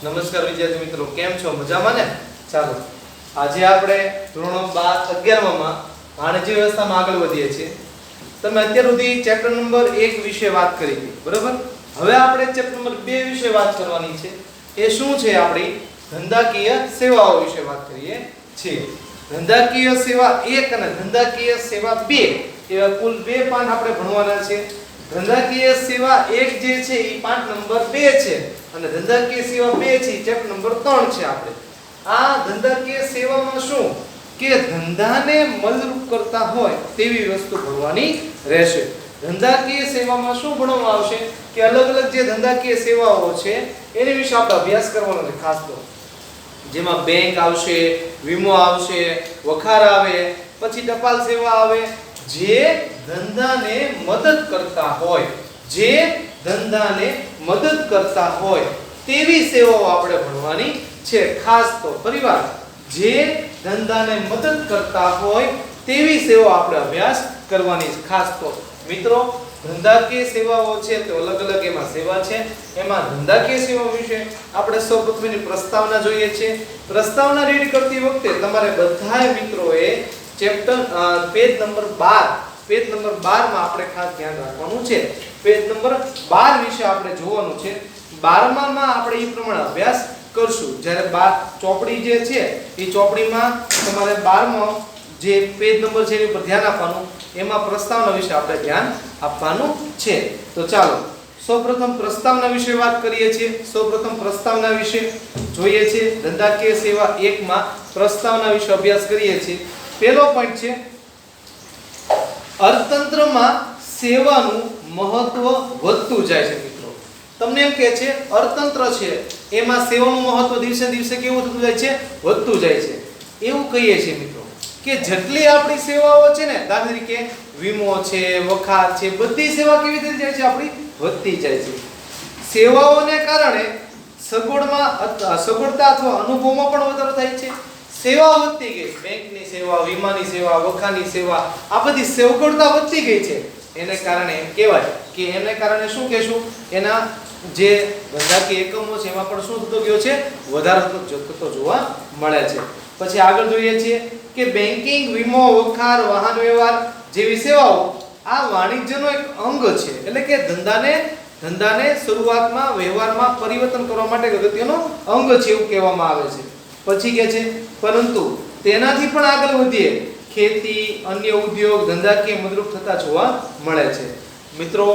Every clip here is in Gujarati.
નમસ્કાર વિદ્યાર્થી મિત્રો, કેમ છો? મજામાં ને? ચાલો આજે આપણે ધોરણ 12 11માં વાણિજ્ય વ્યવસ્થામાં આગળ વધીએ છીએ. તમે અત્યાર સુધી ચેપ્ટર નંબર 1 વિશે વાત કરી હતી, બરાબર? હવે આપણે ચેપ્ટર નંબર 2 વિશે વાત કરવાની છે. એ શું છે? આપણી ધંધાકીય સેવાઓ વિશે વાત કરીએ છીએ. ધંધાકીય સેવા 1 અને ધંધાકીય સેવા 2 એવા કુલ 2 પાઠ આપણે ભણવાના છે. ધંધાકીય સેવા 1 જે છે એ પાઠ નંબર 2 છે અને ધંધાકીય સેવા 2 છે એ ચેપ્ટર નંબર 3 છે. આપણે આ ધંધાકીય સેવામાં શું કે ધંધાને મદદરૂપ કરતા હોય તેવી વસ્તુ ભણવાની રહેશે. ધંધાકીય સેવામાં શું ભણવામાં આવશે કે અલગ અલગ જે ધંધાકીય સેવાઓ છે એની વિશે આપણે અભ્યાસ કરવાનો છે ખાસ તો. જેમાં બેંક આવશે, વીમો આવશે, વખાર આવે, પછી ટપાલ સેવા આવે, જે ધંધાને મદદ કરતા હોય, જે ધંધાને મદદ કરતા હોય તેવી સેવાઓ આપણે ભણવાની છે ખાસ તો. પરિવાર જે ધંધાને મદદ કરતા હોય તેવી સેવાઓ આપણે અભ્યાસ કરવાની છે ખાસ તો. મિત્રો ધંધાકીય સેવાઓ છે તો અલગ અલગ એમાં સેવા છે. એમાં ધંધાકીય સેવાઓ વિશે આપણે સૌપ્રથમ પ્રસ્તાવના જોઈએ છે. પ્રસ્તાવના રીડ કરતી વખતે તમારે બધાય મિત્રોએ ચેપ્ટર પેજ નંબર 12 માં આપણે ખાસ ધ્યાન રાખવાનું છે. પેજ નંબર 12 વિશે આપણે જોવાનું છે. 12માં આપણે એ પ્રમાણે અભ્યાસ કરશું. જ્યારે 12 ચોપડી જે છે એ ચોપડીમાં તમારે 12માં જે પેજ નંબર છે એની પર ધ્યાન આપવાનું. એમાં પ્રસ્તાવના વિશે આપણે ધ્યાન આપવાનું છે. તો ચાલો સૌપ્રથમ પ્રસ્તાવના વિશે વાત કરીએ છીએ. સૌપ્રથમ પ્રસ્તાવના વિશે જોઈએ છે. ધંધાકીય સેવા 1 માં પ્રસ્તાવના વિશે અભ્યાસ કરીએ છીએ. પહેલો પોઈન્ટ છે અર્થતંત્રમાં સેવાનું મહત્વ વધતું જાય છે. મિત્રો તમને એમ કહે છે અર્થતંત્ર છે એમાં સેવાનું મહત્વ દિવસે દિવસે કેવું થતું જાય છે? વધતું જાય છે. એવું કહીએ છીએ મિત્રો કે જેટલી આપણી સેવાઓ છે ને, દાખલા તરીકે વીમો છે, વખાર છે, બધી સેવા કેવી રીતે જાય છે? આપણી વધતી જાય છે. સેવાઓને કારણે સગવડતા અથવા અનુભવમાં પણ વધારો થાય છે. સેવા વધતી ગઈ, બેંકની સેવા, વીમાની સેવા, વખારની સેવા, આ બધી સગવડતા વધતી ગઈ છે. એને કારણે એમ કહેવાય કે એને કારણે શું કહેશું? એના જે ધંધાકીય એકમો છે એમાં પણ શું થતો ગયો છે? વધારો થતો જોવા મળે છે. પછી આગળ જોઈએ છીએ કે બેન્કિંગ, વીમો, વખાર, વાહન વ્યવહાર જેવી સેવાઓ આ વાણિજ્યનો એક અંગ છે. એટલે કે ધંધાને શરૂઆતમાં વ્યવહારમાં પરિવર્તન કરવા માટે અગત્યનો અંગ છે એવું કહેવામાં આવે છે. પછી કહે છે પરંતુ તેનાથી પણ આગળ વધીએ ખેતી, અન્ય ઉદ્યોગ ધંધાકીય મદદરૂપ થતા જોવા મળે છે. મિત્રો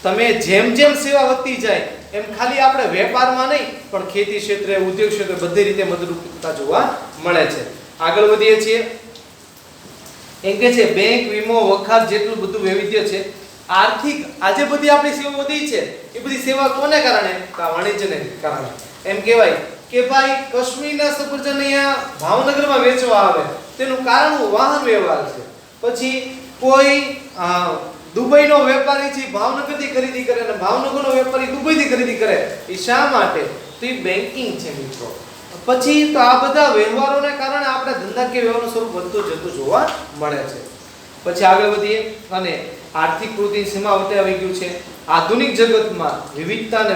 તમે જેમ જેમ સેવા વધતી જાય એમ ખાલી આપણે વેપારમાં નહીં પણ ખેતી ક્ષેત્રે, ઉદ્યોગ ક્ષેત્રે બધી રીતે મદદરૂપ થતા જોવા મળે છે. આગળ વધીએ છીએ. એમ કે છે બેંક, વીમો, વખાર જેટલું બધું વૈવિધ્ય છે આર્થિક, આજે બધી આપણી સેવા વધી છે એ બધી સેવા કોને કારણે? વાણિજ્યને કારણે. એમ કહેવાય કે ભાઈ કાશ્મીરના સફરજન અહીંયા ભાવનગરમાં વેચવા આવે તેનું કારણ વાહન વ્યવહાર છે. પછી કોઈ દુબઈનો વેપારી છે ભાવનગરથી ખરીદી કરે અને ભાવનગરનો વેપારી દુબઈથી ખરીદી કરે. એ શા માટે? તો એ બેન્કિંગ છે મિત્રો. પછી તો આ બધા વ્યવહારોને કારણે આપણે ધંધાકીય વ્યવહારનું સ્વરૂપ વધતું જતું જોવા મળે છે. પછી આગળ વધીએ અને આર્થિક પ્રવૃત્તિની સીમાવટે આવી ગયું છે. આધુનિક જગતમાં વિવિધતા અને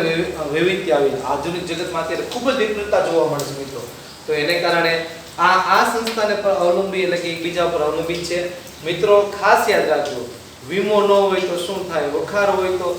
વૈવિધ્ય આવી. આધુનિક જગતમાં અત્યારે ખૂબ જ વિપુલતા જોવા મળે છે મિત્રો. તો એને કારણે આ સંસ્થાને પર અવલંબી, એટલે કે એકબીજા પર અવલંબિત છે. મિત્રો ખાસ યાદ રાખજો, વીમો ન હોય તો શું થાય? વખાર હોય તો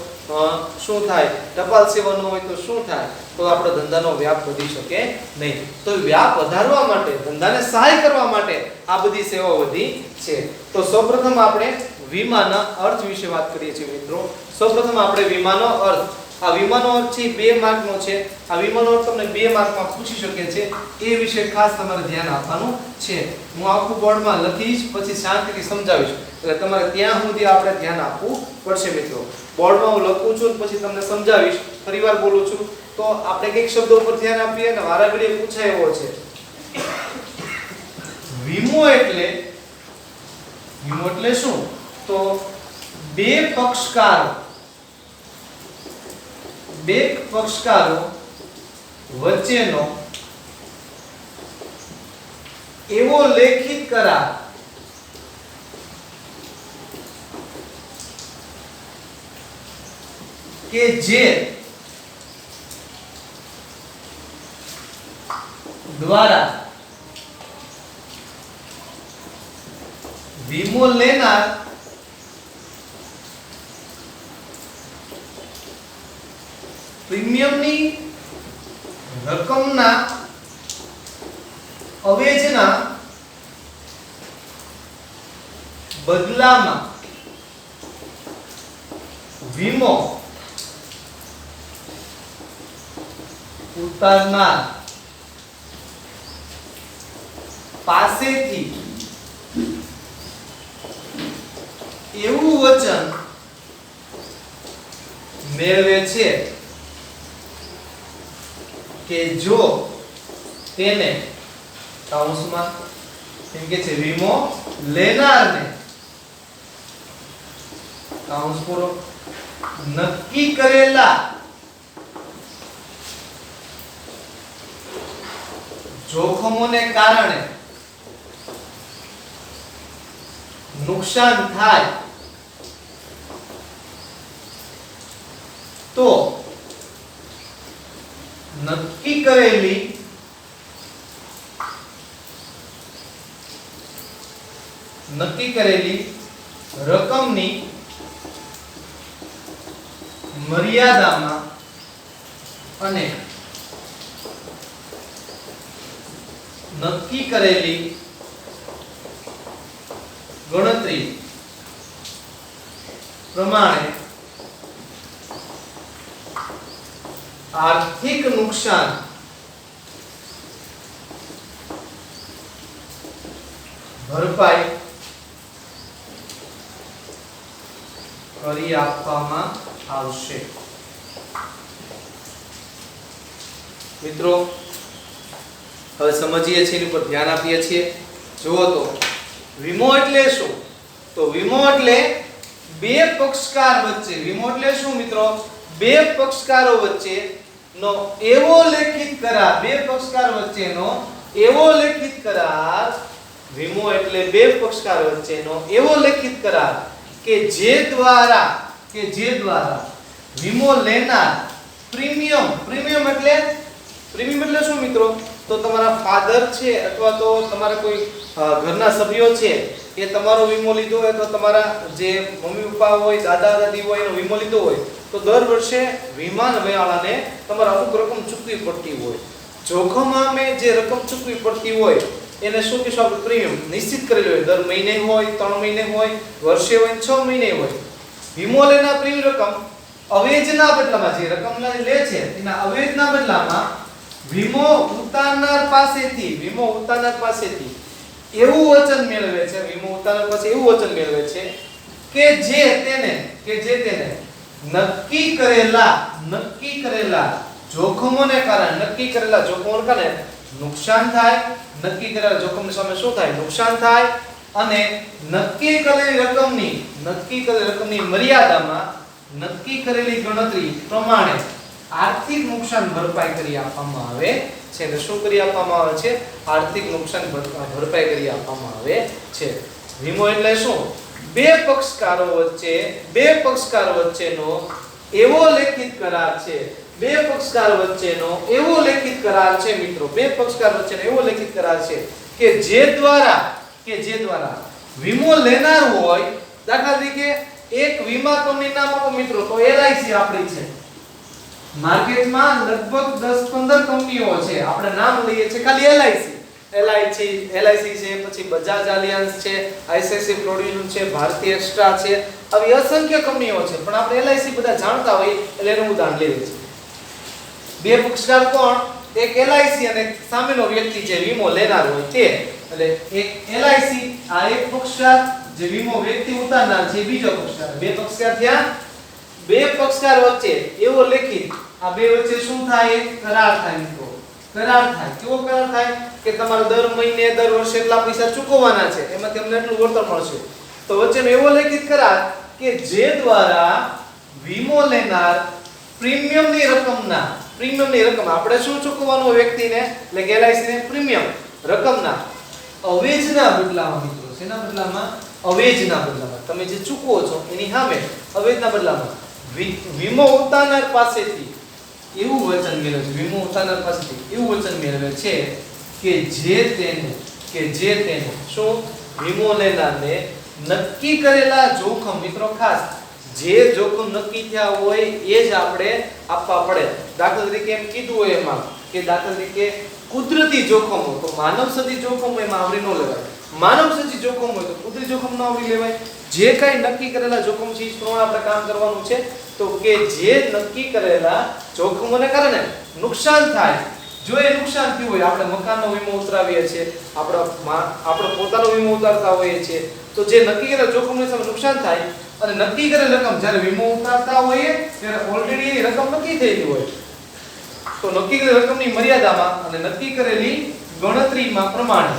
શું થાય? ટપાલ સેવા ન હોય તો શું થાય? તો આપણો ધંધાનો વ્યાપ વધી શકે નહીં. તો વ્યાપ વધારવા માટે, ધંધાને સહાય કરવા માટે આ બધી સેવાઓ વધી છે. તો સૌપ્રથમ આપણે વીમાના અર્થ વિશે વાત કરીએ છીએ મિત્રો. સૌપ્રથમ આપણે વીમાનો અર્થ, આ વીમાનો અર્થ છે 2 માર્કનો છે. આ વીમાનો અર્થ તમને 2 માર્કમાં પૂછી શકે છે. એ વિશે ખાસ તમારે ધ્યાન આપવાનું છે. હું આખું બોર્ડમાં લખીશ પછી શાંતિથી સમજાવીશ, એટલે તમારે ત્યાં સુધી આપણે ધ્યાન આપવું પડશે મિત્રો. બોર્ડમાં હું લખું છું પછી તમને સમજાવીશ, ફરીવાર બોલું છું તો આપણે કઈક શબ્દો ઉપર ધ્યાન આપીએ અને વારાઘડીએ પૂછાય એવો છે. વીમો એટલે શું? તો બે પક્ષકારો વચ્ચેનો એવો લેખિત કરાર કે જે દ્વારા વીમો લેનાર પ્રીમિયમની રકમના અવેજના બદલામાં વીમો ઉતારનાર પાસેથી એવું વચન મેળવે છે કે જો તેને કૌંસમાં એમ કે છે વીમો લેનારને કૌંસ પૂરો નક્કી કરેલા જોખમોને કારણે નુકસાન થાય તો નક્કી કરેલી રકમની મર્યાદામાં અને નક્કી કરેલી ગણતરી પ્રમાણે આર્થિક નુકસાન ભરપાઈ કરી આપવામાં આવશે. મિત્રો હવે સમજીએ છીએ, એની પર ધ્યાન આપીએ છીએ. જુઓ તો વીમો એટલે શું? તો વીમો એટલે બે પક્ષકાર વચ્ચે, વીમો એટલે શું મિત્રો? બે પક્ષકારો વચ્ચેનો એવો લેખિત કરાર, બે પક્ષકાર વચ્ચેનો એવો લેખિત કરાર. વીમો એટલે બે પક્ષકાર વચ્ચેનો એવો લેખિત કરાર કે જે દ્વારા વીમો લેનાર પ્રીમિયમ એટલે શું મિત્રો? તો તમારા ફાધર છે અથવા તો તમારા કોઈ ઘરના સભ્યો છે એ તમારો વીમો લીધો હોય, તો તમારા જે મમ્મી પપ્પા હોય, દાદા દાદી હોય એનો વીમો લીધો હોય તો દર વર્ષે વીમાવાળાને તમારે અમુક રકમ ચૂકવવી પડતી હોય. જોખમામે જે રકમ ચૂકવવી પડતી હોય એને શું કહેશું આપણે? પ્રીમિયમ નિશ્ચિત કરેલું હોય. દર મહિને હોય, 3 મહિને હોય, વર્ષે હોય, 6 મહિને હોય. વીમો લેનાર પ્રીમિયમ રકમ અવેજના બદલામાં, જે રકમ લે છે એના અવેજના બદલામાં વીમો ઉતારનાર પાસેથી એવું વચન મેળવે છે. વીમો ઉતારનાર પાસે એવું વચન મેળવે છે કે જે તેને નક્કી કરેલા જોખમોને કારણે નુકસાન થાય. નક્કી કરેલા જોખમની સામે શું થાય? નુકસાન થાય. અને નક્કી કરેલી રકમની મર્યાદામાં નક્કી કરેલી ગણતરી પ્રમાણે આર્થિક નુકસાન ભરપાઈ કરી આપવામાં આવે છે. એટલે શું કરી આપવામાં આવે છે? આર્થિક નુકસાન ભરપાઈ કરી આપવામાં આવે છે. વીમો એટલે શું? બે પક્ષકારો વચ્ચેનો એવો લેખિત કરાર છે. બે પક્ષકાર વચ્ચેનો એવો લેખિત કરાર છે મિત્રો. બે પક્ષકાર વચ્ચેનો એવો લેખિત કરાર છે કે જે દ્વારા વીમો લેનાર હોય, દાખલા તરીકે એક વીમા કંપની નામ આપો મિત્રો, તો LIC આપણી છે. માર્કેટમાં લગભગ 10-15 કંપનીઓ છે, આપણે નામ લઈએ છીએ ખાલી LIC છે, પછી બજાજ આલિયાન્સ છે, ICICI પ્રોડ્યુસર છે, ભારતીય એક્સ્ટ્રા છે, આવી અસંખ્ય કંપનીઓ છે. પણ આપણે LIC બધા જાણતા હોય એટલે એનું ઉદાહરણ લઈએ છીએ. બે પક્ષકાર કોણ? એક LIC અને સામેનો વ્યક્તિ જે વીમો લેનાર હોય તે. એટલે એક LIC આ એક પક્ષકાર, જે વીમો વ્યક્તિ ઉતારનાર છે બીજો પક્ષકાર. બે પક્ષકાર થયા. બે પક્ષકાર વચ્ચે એવો લેખિત, આ બે વચ્ચે શું થાય? એક કરાર થાય મિત્રો. કરાર થાય. કેવો કરાર થાય? કે તમારે દર મહિને દર વર્ષે એટલા પૈસા ચૂકવવાના છે, એમાંથી તમને એટલું વળતર મળશે. તો વચ્ચેનો એવો લેખિત કરાર કે જે દ્વારા વીમો લેનાર પ્રીમિયમની રકમ આપણે શું ચૂકવવાનું વ્યક્તિને, એટલે કે LIC ને પ્રીમિયમ રકમના અવેજના બદલામાં મિત્રો. શેના બદલામાં? અવેજના બદલામાં. તમે જે ચૂકવો છો એની સામે અવેજના બદલામાં વીમો ઉતારનાર પાસેથી એવું વચન મેળવે છે, વીમો ઉતારનાર પાસેથી એવું વચન મેળવે છે કે જે તેને શું વીમો લેનારને નક્કી કરેલા જોખમ, મિત્રો ખાસ જે જોખમ નક્કી થયા હોય એ જ આપણે આપવા પડે. દાખલા તરીકે એમ કીધું હોય એમાં કે દાખલા તરીકે કુદરતી જોખમ હોય તો માનવ સર્જિત જોખમ હોય એમાં આવરી ન લેવાય, માનવ સર્જિત જોખમ હોય તો કુદરતી જોખમ ન આવરી લેવાય. જે કાંઈ નક્કી કરેલા જોખમ છે એ પ્રમાણે આપણે કામ કરવાનું છે. તો કે જે નક્કી કરેલા જોખમોને કારણે નુકસાન થાય, જો એ નુકસાન થયું હોય, આપણે મકાનનો વીમો ઉતરાવીએ છીએ, આપણો પોતાનો વીમો ઉતારતા હોઈએ છીએ, તો જે નક્કી કરેલા જોખમને સામે નુકસાન થાય અને નક્કી કરેલ રકમ જ્યારે વીમો ઉતારતા હોઈએ ત્યારે ઓલરેડી એ રકમ નક્કી થયેલી હોય, તો નક્કી કરેલ રકમની મર્યાદામાં અને નક્કી કરેલી ગણતરીમાં પ્રમાણે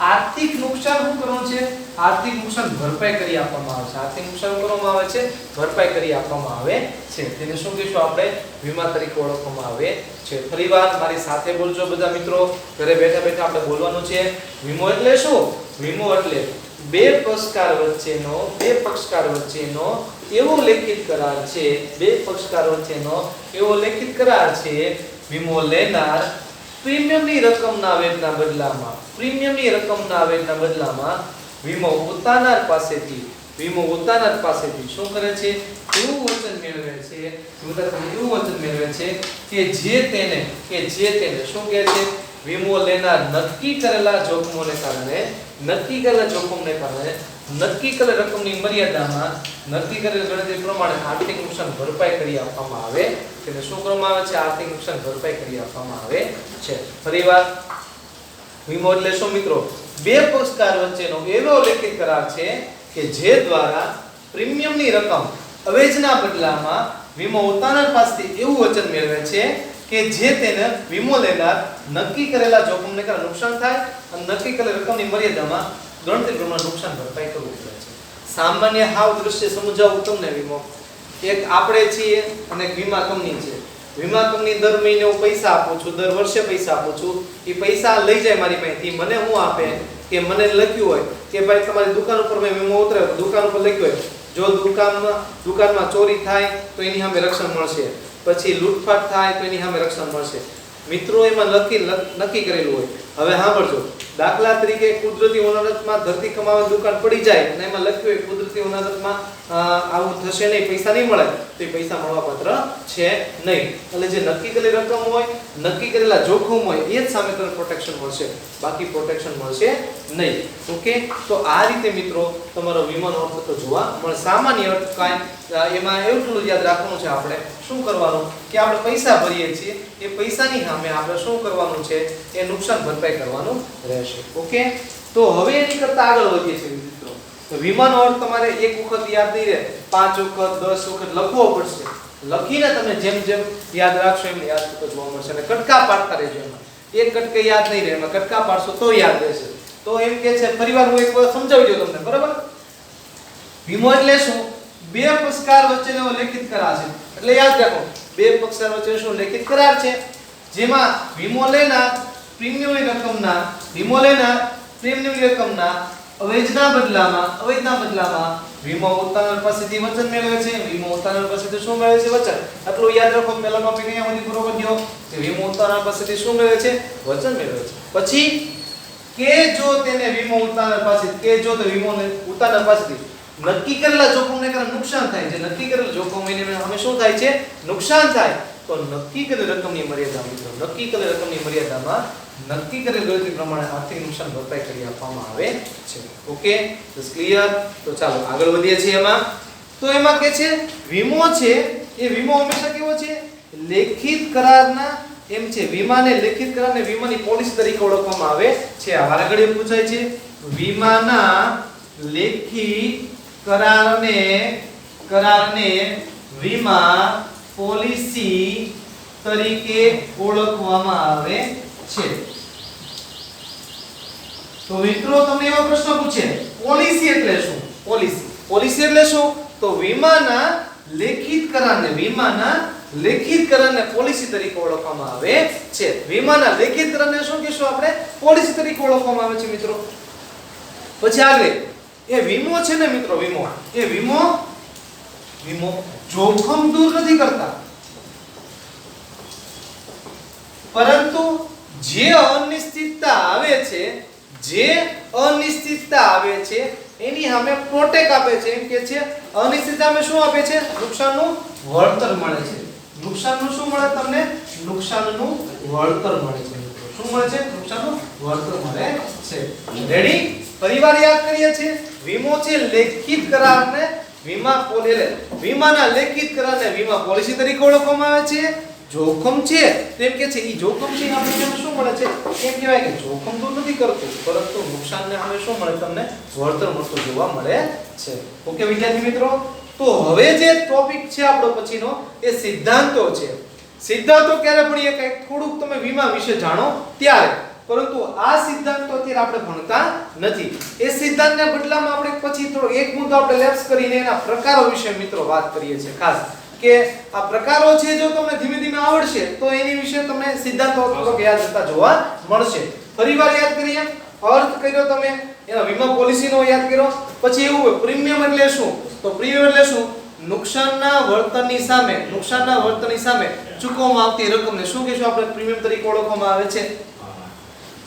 આર્થિક નુકસાન શું કરવાનું છે? આર્થિક નુકસાન ભરપાઈ કરી આપવામાં આવે છે. આર્થિક નુકસાન કરવામાં આવે છે, ભરપાઈ કરી આપવામાં આવે છે. તેને શું કહીશું આપણે? વીમા તરીકે ઓળખવામાં આવે છે. ફરીવાર મારી સાથે બોલજો બધા મિત્રો, ઘરે બેઠા બેઠા આપણે બોલવાનું છે. વીમો એટલે શું? વીમો એટલે બે પક્ષકાર વચ્ચેનો એવો લેખિત કરાર છે, બે પક્ષકાર વચ્ચેનો એવો લેખિત કરાર છે. વીમો લેનાર પ્રીમિયમની રકમના વેતના બદલામાં વીમો ઉતારનાર પાસેથી શું કરે છે? એવું વચન મેળવે છે કે જે તેને શું કહે છે? વીમો લેનાર નક્કી કરેલા જોખમને કારણે નક્કી કરેલ રકમની મર્યાદામાં નક્કી કરેલ ગણતરી પ્રમાણે આર્થિક નુકસાન ભરપાઈ કરી આપવામાં આવે. તેને શું કરવામાં આવે છે? આર્થિક નુકસાન ભરપાઈ કરી આપવામાં આવે છે. ફરીવાર વીમો એટલે શું મિત્રો? બે પક્ષકાર વચ્ચેનો એવો લેખિત કરાર છે કે જે દ્વારા પ્રીમિયમની રકમ અવેજના બદલામાં વીમો ઉતારનાર પાસેથી એવું વચન મેળવે છે કે જે તેને વીમો લેનાર નક્કી કરેલા જોખમને કારણે નુકસાન થાય અને નક્કી કરેલ રકમની મર્યાદામાં ગણતરી પ્રમાણે નુકસાન ભરપાઈ કરવું પડે છે. સામાન્ય હાવ દ્રશ્ય સમજાવું તમને. વીમો એક આપણે છીએ અને વીમા કંપની છે. વીમા કંપની દર મહિને હું પૈસા આપું છું, દર વર્ષે પૈસા આપું છું. એ પૈસા લઈ જાય મારી પાસેથી, મને હું આપે કે મને લખ્યું હોય કે ભાઈ તમારી દુકાન ઉપર મેં વીમો ઉતરાવ્યો, દુકાન ઉપર લખ્યું હોય જો દુકાનમાં ચોરી થાય તો એની સામે રક્ષણ મળશે, પછી લૂંટફાટ થાય તો એની સામે રક્ષણ મળશે. મિત્રો એમાં નક્કી કરેલું હોય. હવે સાંભળજો, દાખલા તરીકે કુદરતી હોનારતમાં ધરતી કમાવાની દુકાન પડી જાય અને એમાં લખ્યું હોય કુદરતી હોનારતમાં આવું થશે નહીં, પૈસા નહીં મળે, તો એ પૈસા મળવાપાત્ર છે નહીં. એટલે જે નક્કી કરેલી રકમ હોય, નક્કી કરેલા જોખમ હોય એ જ સામે તમને પ્રોટેક્શન મળશે, બાકી પ્રોટેક્શન મળશે નહીં. ઓકે, તો આ રીતે મિત્રો તમારો વીમાનો અર્થ તો જોવા મળે. સામાન્ય અર્થ કાંઈ એમાં એટલું યાદ રાખવાનું છે આપણે શું કરવાનું કે આપણે પૈસા ભરીએ છીએ એ પૈસાની સામે આપણે શું કરવાનું છે? એ નુકસાન ભરપાઈ કરવાનું રહેશે. ઓકે, તો હવે એની કરતા આગળ વધીએ છીએ મિત્રો. તો વીમાનો અર્થ તમારે એક વખત યાદ નહીં રહે, 5 વખત 10 વખત લખવો પડશે. લખીને તમે જેમ જેમ યાદ રાખશો એમ યાદ થતો જોવા મળશે. અને કટકા પાડતા રહેજો. એમાં એક કટકે યાદ નહીં રહે, એમાં કટકા પાડશો તો યાદ રહેશે. તો એમ કે છે, ફરીવાર હું એક વાર સમજાવી દઉં તમને, બરાબર? વીમો એટલે શું? બે પક્ષકાર વચ્ચેનો લેખિત કરાર છે. એટલે યાદ રાખો, બે પક્ષકાર વચ્ચેનો શું લેખિત કરાર છે જેમાં વીમો લેનાર પ્રીમિયમની રકમના અવેજના બદલામાં વીમો ઉતારનાર પાસેથી વચન મેળવે છે. વીમો ઉતારનાર પાસેથી શું મેળવે છે? વચન. આટલું યાદ રાખો. પહેલાનો ટોપિક અહીંયા સુધી પૂરો કરી દો કે વીમો ઉતારનાર પાસેથી શું મેળવે છે? વચન મેળવે છે. પછી કે જો તેને વીમો ઉતારનાર પાસેથી નક્કી કરેલા જોખમને કારણે નુકસાન થાય, જે નક્કી કરેલા જોખમ એને અમે શું થાય છે? નુકસાન થાય, તો નક્કી કરેલ રકમની મર્યાદામાં નક્કી કરેલ ગણતરી પ્રમાણે આર્થિક નુકસાન ભરપાઈ કરી આપવામાં આવે છે. Okay, this clear? તો ચાલો આગળ વધીએ છીએ. તો એમાં કે છે વીમો છે એ વીમો હંમેશા કેવો છે? લેખિત કરારના એમ છે. વીમાને લેખિત કરારને વીમાની પોલિસી તરીકે ઓળખવામાં આવે છે. આ વારાઘડીએ પૂછાય છે. વીમાના લેખિત કરારને વીમા પોલિસી તરીકે ઓળખવામાં આવે છે. તો મિત્રો તમને એવો પ્રશ્ન પૂછે, પોલિસી એટલે શું? પોલિસી એટલે શું? તો વીમાના લેખિત કરારને પોલિસી તરીકે ઓળખવામાં આવે છે. વીમાના લેખિત કરારને શું કહીશું આપણે? પોલિસી તરીકે ઓળખવામાં આવે છે મિત્રો. પછી આગળ એ વીમો છે ને મિત્રો, વીમો જોખમ દૂર નથી કરતા. પરંતુ જે અનિશ્ચિતતા આવે છે એની સામે પ્રોટેક્ટ આપે છે, એમ કે છે અનિશ્ચિતતામાં શું આપે છે? નુકસાનનું વળતર મળે છે. નુકસાનનું શું મળે તમને? નુકસાનનું વળતર મળે છે. શું મળે છે? નુકસાનનું વળતર મળે છે. રેડી? ફરીવાર યાદ કરીએ છીએ, વીમો છે લેખિત કરારને વીમાના લેખિત કરારને વીમા પોલિસી તરીકે ઓળખવામાં આવે છે. જોખમ છે તેમ કે છે ઈ જોખમ છે આપણે શું મળે છે? એમ કહેવાય કે જોખમ તો નથી કરતું, પરંતુ નુકસાનને સામે શું મળે તમને? વળતર મળતું જોવા મળે છે. ઓકે વિદ્યાર્થી મિત્રો, તો હવે જે ટોપિક છે આપણો પછીનો એ સિદ્ધાંતો છે. સિદ્ધાંતો ક્યારે ભણીએ? કંઈક થોડુંક તમે વીમા વિશે જાણો ત્યારે, પરંતુ આ સિદ્ધાંતો અત્યારે આપણે ભણતા નથી. એ સિદ્ધાંતને બદલામાં આપણે પછી થોડો એક મુદ્દો આપણે લેપ્સ કરીને એના પ્રકારો વિશે મિત્રો વાત કરીએ છીએ ખાસ, કે આ પ્રકારો છે જો તમને ધીમે ધીમે આવડશે તો એની વિશે તમને સિદ્ધાંતો થોડોક યાદ રહેતા જોવા મળશે. ફરીવાર યાદ કરીએ, અર્થ કર્યો તમે એના વીમા પોલિસીનો યાદ કર્યો. પછી એવું હોય પ્રીમિયમ એટલે શું? તો પ્રીમિયમ એટલે શું? નુકસાનના વળતરની સામે ચૂકવવામાં આવતી રકમને શું કહેશું આપણે? પ્રીમિયમ તરીકે ઓળખવામાં આવે છે.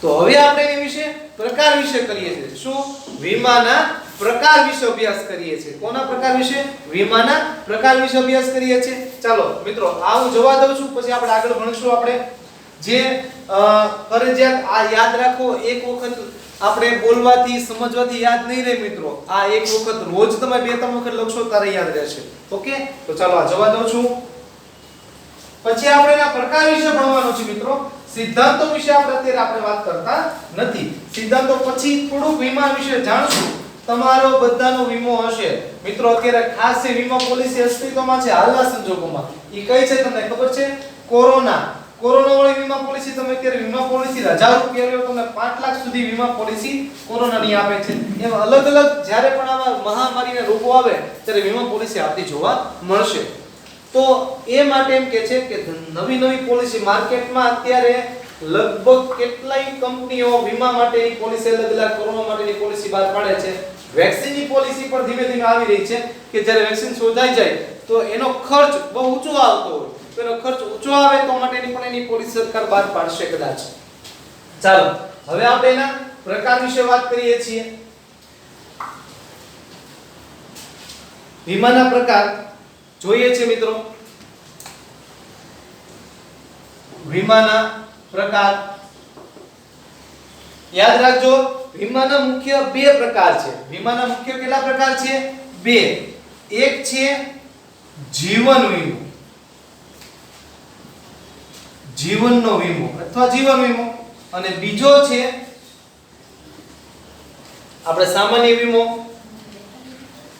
તો હવે આપણે એની વિશે પ્રકાર વિશે કરીએ છીએ. શું? વીમાના પ્રકાર વિશે અભ્યાસ કરીએ છીએ. કોના પ્રકાર વિશે? વીમાના પ્રકાર વિશે અભ્યાસ કરીએ છીએ. ચાલો મિત્રો, આ હું જવા દઉં છું, પછી આપણે આગળ ભણીશું. આપણે જે ફરજિયાત આ યાદ રાખો, એક વખત આપણે બોલવાથી સમજવાથી યાદ નહીં રહે મિત્રો. આ એક વખત રોજ તમે 2-3 વખત લખશો તારે યાદ રહેશે. ઓકે, તો ચાલો આ જવા દઉં છું. પછી આપણે એના પ્રકાર વિશે ભણવાનું છે મિત્રો. સિદ્ધાંતો વિશે આપણે વાત કરતા નથી. સિદ્ધાંતો પછી થોડુંક વીમા વિશે જાણશું. તમારો બધાનો વીમો હશે મિત્રો. અત્યારે ખાસ એ વીમા પોલિસી અસ્તિત્વમાં છે હાલના સંજોગોમાં. એ કઈ છે તમને ખબર છે? કોરોના વાળી વીમા પોલિસી. તમે અત્યારે વીમા પોલિસી 1000 રૂપિયા લ્યો તમને 5 લાખ સુધી વીમા પોલિસી કોરોનાની આપે છે. એમ અલગ અલગ જ્યારે પણ આવા મહામારીના રોગો આવે ત્યારે વીમા પોલિસી આપતી જોવા મળશે. તો એ માટે એમ કે છે કે નવી પોલિસી માર્કેટમાં અત્યારે લગભગ કેટલાય કંપનીઓ વીમા માટેની પોલિસી અલગ કોરોના માટેની પોલિસી બહાર પાડે છે. વેક્સિનની પોલિસી પણ ધીમે ધીમે આવી રહી છે કે જ્યારે વેક્સિન શોધાઈ જાય તો એનો ખર્ચ બહુ ઊંચો આવતો હોય, તો એનો ખર્ચ ઊંચો આવે તો માટેની પણ એની પોલિસી સરકાર બહાર પાડશે કદાચ. ચાલો હવે આપણે એના પ્રકાર વિશે વાત કરીએ છીએ. વીમાના પ્રકાર જોઈએ છે મિત્રો. વીમાના પ્રકાર યાદ રાખજો. વીમાના મુખ્ય 2 પ્રકાર છે. વીમાના મુખ્ય કેટલા પ્રકાર છે? 2. એક છે જીવન વીમો, જીવનનો વીમો અથવા જીવન વીમો, અને બીજો છે આપણે સામાન્ય વીમો.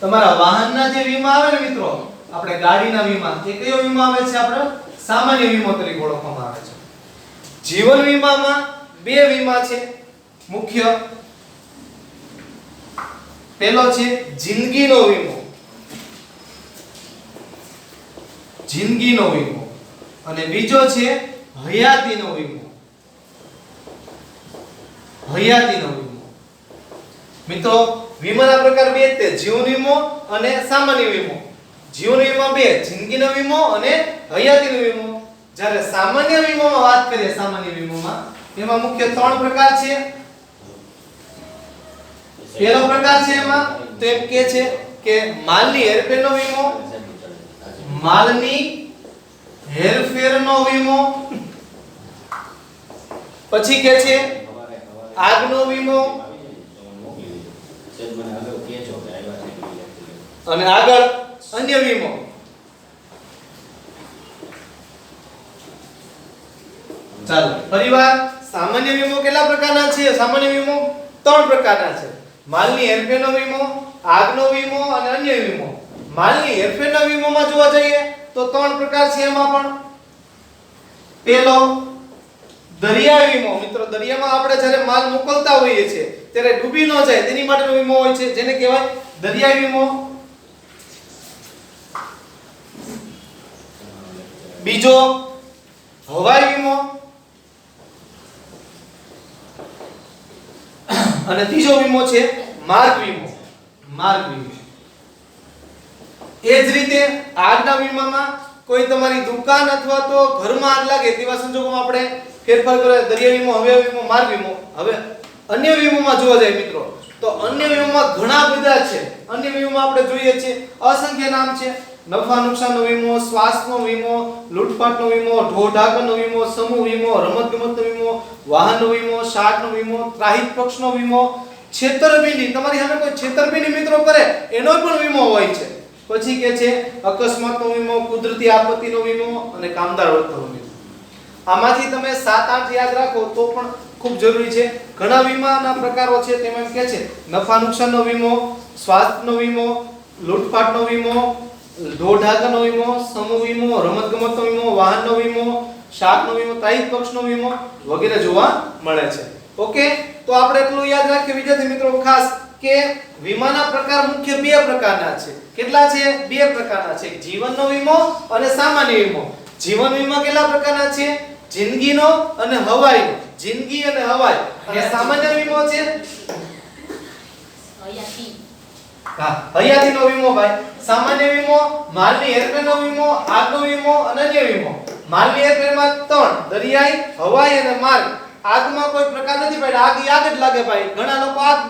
તમારા વાહનના જે વીમા આવે ને મિત્રો, આપણે ગાડીના વીમા, એ કયો વીમા આવે છે? આપણે સામાન્ય વીમો તરીકે ઓળખવામાં આવે છે. જીવન વીમામાં 2 વીમા છે મુખ્ય. પહેલો છે જિંદગીનો વીમો, અને બીજો છે હયાતીનો વીમો. મિત્રો વીમાના પ્રકાર 2 છે, જીવન વીમો અને સામાન્ય વીમો. જીવન વીમા 2, જિંદગીનો વીમો અને હયાતીનો વીમો. જ્યારે સામાન્ય વીમામાં વાત કરીએ, એમાં મુખ્ય 3 પ્રકાર છે. પહેલો પ્રકાર છે એમાં તો એમ કે છે કે માલની હેરફેરનો વીમો, પછી કે છે આગનો વીમો, અને આગળ અન્ય વીમો. ચાલો ફરીવાર સામાન્ય વીમો કેટલા પ્રકારના છે? સામાન્ય વીમો 3 પ્રકારના છે. માલની હેરફેરનો વીમો, આગનો વીમો અને અન્ય વીમો. માલની હેરફેરના વીમોમાં જોવા જઈએ તો 3 પ્રકાર છે. એમાં પણ પહેલો દરિયા વીમો. મિત્રો દરિયામાં આપણે જ્યારે માલ મોકલતા હોઈએ છીએ ત્યારે ડૂબી ન જાય તેની માટેનો વીમો હોય છે, જેને કહેવાય દરિયા વીમો. બીજો હવાઈ વીમો, અને ત્રીજો વીમો છે માર્ગ વીમો. એ જ રીતે આગના વીમામાં કોઈ તમારી દુકાન અથવા તો ઘરમાં આગ લાગે તેવા સંજોગોમાં આપણે ફેરફાર કરે દરિયા વીમો, હવાઈ વીમો, માર્ગ વીમો. હવે અન્ય વીમોમાં જોવા જાય મિત્રો તો અન્ય વીમોમાં ઘણા બધા છે. અન્ય વીમોમાં આપણે જોઈએ છીએ અસંખ્ય નામ છે. નફા નુકસાનનો વીમો, સ્વાસ્થ્યનો વીમો, લૂંટફાટનો વીમો, ઢોર-ઢાકરનો વીમો, સમૂહ વીમો, રમત-ગમતનો વીમો, વાહનનો વીમો, શાકનો વીમો, ત્રાહિત પક્ષનો વીમો, છેતરપિંડી, તમારી સામે કોઈ છેતરપિંડી મિત્રો કરે એનો પણ વીમો હોય છે. પછી કે છે અકસ્માતનો વીમો, કુદરતી આપત્તિનો વીમો અને કામદાર વળતરનો વીમો. આમાંથી તમે 7-8 યાદ રાખો તો પણ ખૂબ જરૂરી છે. ઘણા વીમાના પ્રકારો છે તેમાં કે છે નફા નુકસાનનો વીમો, સ્વાસ્થ્યનો વીમો, લૂંટફાટનો વીમો, ઢોર-ઢાકરનો વીમો, સમૂહ વીમો, રમત-ગમતનો વીમો, વાહનનો વીમો, શાકનો વીમો, ત્રાહિત પક્ષનો વીમો વગેરે જોવા મળે છે. ઓકે, તો આપણે એટલું યાદ રાખીએ વિદ્યાર્થી મિત્રો ખાસ કે વીમાના પ્રકાર મુખ્ય બે પ્રકારના છે. કેટલા છે? બે પ્રકારના છે. જીવનનો વીમો અને સામાન્ય વીમો. જીવન વીમા કેટલા પ્રકારના છે? જિંદગીનો અને હવાઈનો. જિંદગી અને હવાઈ. અને સામાન્ય વીમો છે હયાતીનો વીમો ભાઈ. સામાન્ય વીમો માલની હેરફેરનો વીમો, આગનો વીમો અને અન્ય વીમો. માલની હેરફેરમાં 3: દરિયાઈ, હવાઈ અને માર્ગ. આગમાં કોઈ પ્રકાર નથી ભાઈ, આગ આગ જ લાગે ભાઈ. ઘણા લોકો આગ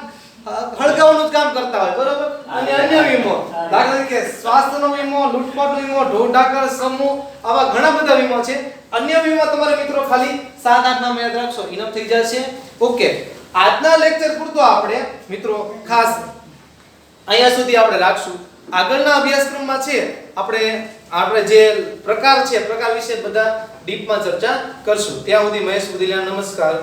હળગાવવાનું જ કામ કરતા હોય, બરોબર. અને અન્ય વીમો દાખલા તરીકે સ્વાસ્થ્યનો વીમો, લૂંટફાટનો વીમો, ઢોર-ઢાકર, સમૂહ, આવા ઘણા બધા વીમો છે. અન્ય વીમો તમારે મિત્રો ખાલી 7-8 નામ યાદ રાખશો ઇનફ થઈ જશે. ઓકે, આજના લેક્ચર પૂરતો આપણે મિત્રો ખાસ અહીંયા સુધી આપણે રાખશું. આગળના અભ્યાસક્રમમાં છે આપણે જે પ્રકાર છે પ્રકાર વિશે બધા ડીપમાં ચર્ચા કરશું. ત્યાં સુધી મહેશ બુદિલિયા, નમસ્કાર.